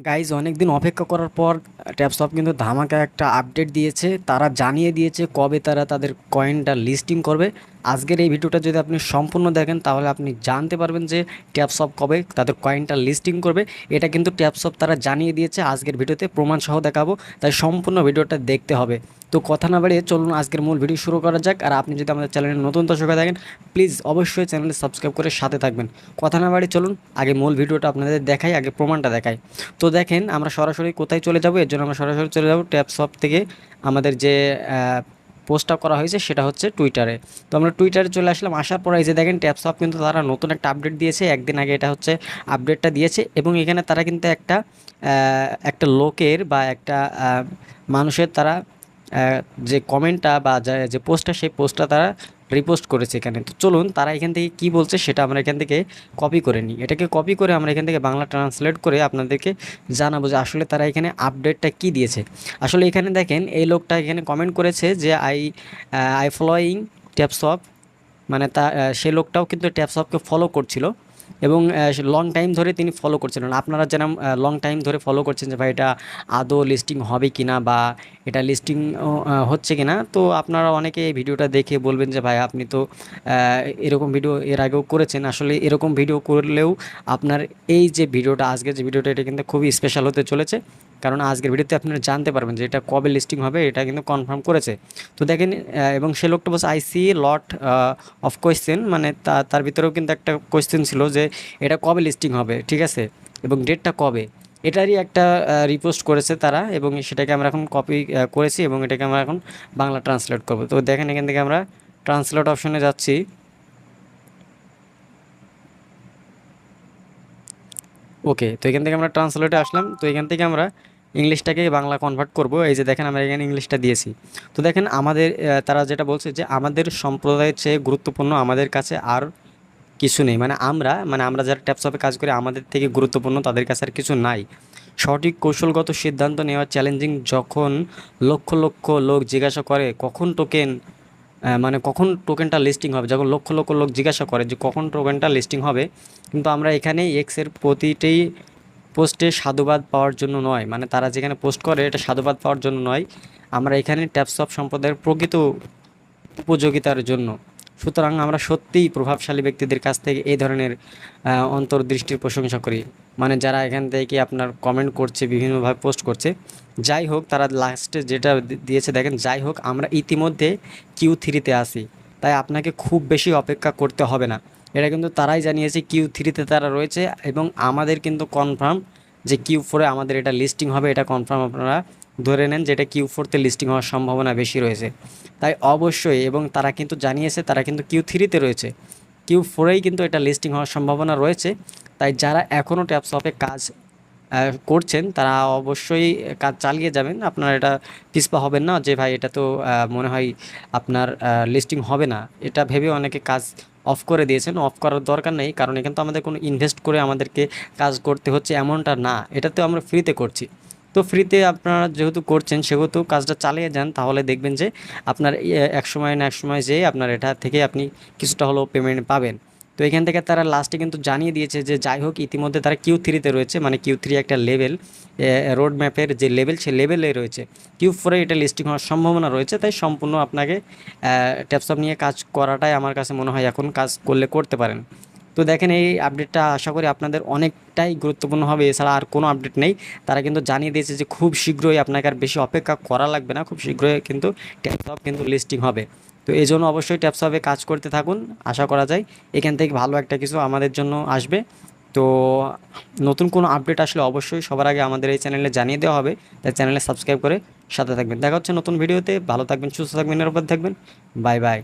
Guys অনেকদিন অপেক্ষা করার পর ট্যাপসপ কিন্তু ধামাকা একটা আপডেট দিয়েছে। তারা জানিয়ে দিয়েছে কবে তারা তাদের কয়েনটা লিস্টিং করবে। আজকের এই ভিডিওটা যদি আপনি সম্পূর্ণ দেখেন তাহলে আপনি জানতে পারবেন যে ট্যাপসপ কবে তাদের কয়েনটা লিস্টিং করবে। এটা কিন্তু ট্যাপসপ তারা জানিয়ে দিয়েছে, আজকের ভিডিওতে প্রমাণ সহ দেখাবো, তাই সম্পূর্ণ ভিডিওটা দেখতে হবে। তো কথা না বাড়িয়ে চলুন আজকের মূল ভিডিও শুরু করা যাক। আর আপনি যদি আমাদের চ্যানেলে নতুন দর্শক হয়ে থাকেন প্লিজ অবশ্যই চ্যানেলে সাবস্ক্রাইব করে সাথে থাকবেন। কথা না বাড়িয়ে চলুন আগে মূল ভিডিওটা আপনাদের দেখাই, আগে প্রমাণটা দেখাই। তো দেখেন আমরা সরাসরি কোথায় চলে যাব, এর জন্য আমরা সরাসরি চলে যাব ট্যাপসপ থেকে আমাদের যে পোস্টটা করা হয়েছে সেটা হচ্ছে টুইটারে। তো আমরা টুইটারে চলে আসলাম, আসার পর এই যে দেখেন ট্যাপসপ কিন্তু তারা নতুন একটা আপডেট দিয়েছে, একদিন আগে এটা হচ্ছে আপডেটটা দিয়েছে। এবং এখানে তারা কিন্তু একটা লোকের বা একটা মানুষের তারা যে কমেন্টটা বা যে পোস্টটা সেই পোস্টটা তারা রিপোস্ট করেছে এখানে। তো চলুন তারা এখান থেকে কি বলছে সেটা আমরা এখান থেকে কপি করে নিই। এটাকে কপি করে আমরা এখান থেকে বাংলা ট্রান্সলেট করে আপনাদেরকে জানাবো যে আসলে তারা এখানে আপডেটটা কি দিয়েছে। আসলে এখানে দেখেন এই লোকটা এখানে কমেন্ট করেছে যে আই ফলোয়িং ট্যাপসপ, মানে সে লোকটাও কিন্তু ট্যাপসপকে ফলো করছিল এবং লং টাইম ধরে তিনি ফলো করছিলেন। আপনারা যেরকম লং টাইম ধরে ফলো করছেন যে ভাই এটা আদৌ লিস্টিং হবে কি না বা এটা লিস্টিং হচ্ছে কি না, তো আপনারা অনেকে এই ভিডিওটা দেখে বলবেন যে ভাই আপনি তো এরকম ভিডিও এর আগেও করেছেন। আসলে এরকম ভিডিও করলেও আপনার এই যে ভিডিওটা, আজকের যে ভিডিওটা, এটা কিন্তু খুবই স্পেশাল হতে চলেছে। কারণ আজকের ভিডিওতে আপনারা জানতে পারবেন যে এটা কবে লিস্টিং হবে, এটা কিন্তু কনফার্ম করেছে। তো দেখেন এবং সে লোকটা বলছে I see lot of question, মানে তার ভিতরেও কিন্তু একটা কোয়েশ্চেন ছিল যে এটা কবে লিস্টিং হবে, ঠিক আছে, এবং ডেটটা কবে, এটারই একটা রিপোস্ট করেছে তারা। এবং সেটাকে আমরা এখন কপি করেছি এবং এটাকে আমরা এখন বাংলা ট্রান্সলেট করব। তো দেখেন এখান থেকে আমরা ট্রান্সলেট অপশনে যাচ্ছি। ওকে, তো এখান থেকে আমরা ট্রান্সলেটে আসলাম। তো এখান থেকে আমরা ইংলিশটাকে বাংলা কনভার্ট করব। এই যে দেখেন আমরা এখানে ইংলিশটা দিয়েছি। তো দেখেন আমাদের তারা যেটা বলছে যে আমাদের সম্প্রদায়ের চেয়ে গুরুত্বপূর্ণ আমাদের কাছে আর কিছু নেই। মানে আমরা যারা ট্যাপসপে কাজ করি আমাদের থেকে গুরুত্বপূর্ণ তাদের কাছে আর কিছু নাই। সঠিক কৌশলগত সিদ্ধান্ত নেওয়া চ্যালেঞ্জিং, যখন লক্ষ লক্ষ লোক জিজ্ঞাসা করে কখন টোকেন, মানে কখন টোকেনটা লিস্টিং হবে, যখন লক্ষ লক্ষ লোক জিজ্ঞাসা করে যে কখন টোকেনটা লিস্টিং হবে। কিন্তু আমরা এখানে এক্সের প্রতিটি পোস্টে সাধুবাদ পাওয়ার জন্য নয়, মানে তারা যেখানে পোস্ট করে এটা সাধুবাদ পাওয়ার জন্য নয়, আমরা এখানে ট্যাপসপ সম্প্রদায়ের প্রকৃত উপযোগিতার জন্য। সুতরাং আমরা সত্যিই প্রভাবশালী ব্যক্তিদের কাছ থেকে এই ধরনের অন্তর্দৃষ্টির প্রশংসা করি, মানে যারা এখান থেকে আপনার কমেন্ট করছে, বিভিন্নভাবে পোস্ট করছে। যাই হোক, তারা লাস্টে যেটা দিয়েছে দেখেন, যাই হোক আমরা ইতিমধ্যে Q3-তে আসি, তাই আপনাকে খুব বেশি অপেক্ষা করতে হবে না। এটা কিন্তু তারাই জানিয়েছে Q3-তে তারা রয়েছে এবং আমাদের কিন্তু কনফার্ম যে Q4-এ আমাদের এটা লিস্টিং হবে, এটা কনফার্ম আপনারা ধরে নেন যে এটা Q4-তে লিস্টিং হওয়ার সম্ভাবনা বেশি রয়েছে। তাই অবশ্যই, এবং তারা কিন্তু জানিয়েছে তারা কিন্তু Q3-তে রয়েছে, Q4-এই কিন্তু এটা লিস্টিং হওয়ার সম্ভাবনা রয়েছে। তাই যারা এখনও ট্যাপসপে কাজ করছেন তারা অবশ্যই কাজ চালিয়ে যাবেন। আপনারা এটা পিছপা হবেন না যে ভাই এটা তো মনে হয় আপনার লিস্টিং হবে না, এটা ভেবে অনেকে কাজ অফ করে দিয়েছেন। অফ করার দরকার নেই, কারণ এখানে তো আমাদের কোনো ইনভেস্ট করে আমাদেরকে কাজ করতে হচ্ছে এমনটা না, এটা তো আমরা ফ্রিতে করছি। তো ফ্রিতে আপনারা যেহেতু করছেন সেহেতু কাজটা চালিয়ে যান, তাহলে দেখবেন যে আপনার এক সময় না এক সময় যেয়ে আপনার এটা থেকে আপনি কিছুটা হলেও পেমেন্ট পাবেন। তো এখান থেকে তারা লাস্টে কিন্তু জানিয়ে দিয়েছে যে যাই হোক ইতিমধ্যে তারা Q3-তে রয়েছে, মানে Q3 একটা লেভেল, রোড ম্যাপের যে লেভেল সে লেভেলে রয়েছে। Q4-এ এটা লিস্টিং হওয়ার সম্ভাবনা রয়েছে। তাই সম্পূর্ণ আপনাকে ট্যাপসপ নিয়ে কাজ করাটাই আমার কাছে মনে হয় এখন কাজ করলে করতে পারেন। তো দেখেন এই আপডেটটা আশা করি আপনাদের অনেকটাই গুরুত্বপূর্ণ হবে, এছাড়া আর কোনো আপডেট নেই। তারা কিন্তু জানিয়ে দিয়েছে যে খুব শীঘ্রই, আপনাকে আর বেশি অপেক্ষা করা লাগবে না, খুব শীঘ্রই কিন্তু ট্যাপসপ কিন্তু লিস্টিং হবে। তো এই জন্য অবশ্যই ট্যাপসপে কাজ করতে থাকুন, আশা করা যায় এখান থেকে ভালো একটা কিছু আমাদের জন্য আসবে। তো নতুন কোনো আপডেট আসলে অবশ্যই সবার আগে আমাদের এই চ্যানেলে জানিয়ে দেওয়া হবে, তাই চ্যানেলে সাবস্ক্রাইব করে সাথে থাকবেন। দেখা হচ্ছে নতুন ভিডিওতে, ভালো থাকবেন, সুস্থ থাকবেন, নিরাপদ থাকবেন। Bye bye.